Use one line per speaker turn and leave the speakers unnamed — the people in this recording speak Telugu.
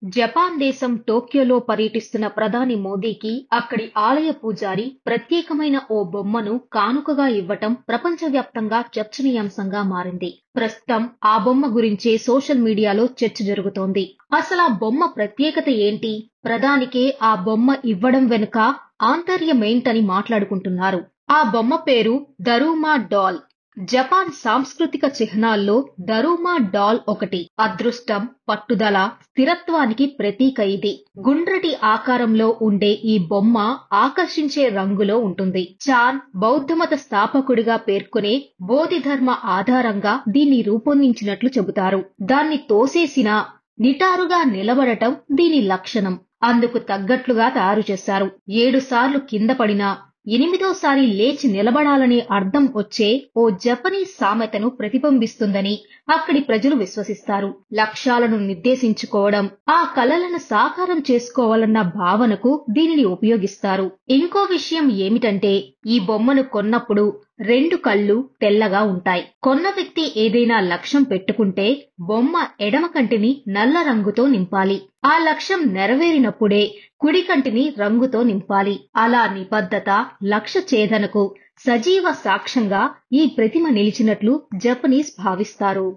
జపాన్ దేశం టోక్యోలో పర్యటిస్తున్న ప్రధాని మోదీకి అక్కడి ఆలయ పూజారి ప్రత్యేకమైన ఓ బొమ్మను కానుకగా ఇవ్వటం ప్రపంచవ్యాప్తంగా చర్చనీయాంశంగా మారింది. ప్రస్తుతం ఆ బొమ్మ గురించే సోషల్ మీడియాలో చర్చ జరుగుతోంది. అసలా బొమ్మ ప్రత్యేకత ఏంటి? ప్రధానికే ఆ బొమ్మ ఇవ్వడం వెనుక ఆంతర్యమేంటని మాట్లాడుకుంటున్నారు. ఆ బొమ్మ పేరు దరుమా డాల్. జపాన్ సాంస్కృతిక చిహ్నాల్లో దరుమా డాల్ ఒకటి. అదృష్టం, పట్టుదల, స్థిరత్వానికి ప్రతీక ఇది. గుండ్రటి ఆకారంలో ఉండే ఈ బొమ్మ ఆకర్షించే రంగులో ఉంటుంది. చాన్ బౌద్ధమత స్థాపకుడిగా పేర్కొనే బోధిధర్మ ఆధారంగా దీన్ని రూపొందించినట్లు చెబుతారు. దాన్ని తోసేసినా నిటారుగా నిలబడటం దీని లక్షణం. అందుకు తగ్గట్లుగా తయారు చేశారు. 7 సార్లు కింద పడినా 8వ సారి లేచి నిలబడాలనే అర్థం వచ్చే ఓ జపనీస్ సామెతను ప్రతిబింబిస్తుందని అక్కడి ప్రజలు విశ్వసిస్తారు. లక్ష్యాలను నిర్దేశించుకోవడం, ఆ కలలను సాకారం చేసుకోవాలన్న భావనకు దీనిని ఉపయోగిస్తారు. ఇంకో విషయం ఏమిటంటే ఈ బొమ్మను కొన్నప్పుడు 2 కళ్ళు తెల్లగా ఉంటాయి. కొన్న వ్యక్తి ఏదైనా లక్ష్యం పెట్టుకుంటే బొమ్మ ఎడమ కంటిని నల్ల రంగుతో నింపాలి. ఆ లక్ష్యం నెరవేరినప్పుడే కుడి కంటిని రంగుతో నింపాలి. అలా నిబద్ధత, లక్ష్య ఛేదనకు సజీవ సాక్ష్యంగా ఈ ప్రతిమ నిలిచినట్లు జపనీస్ భావిస్తారు.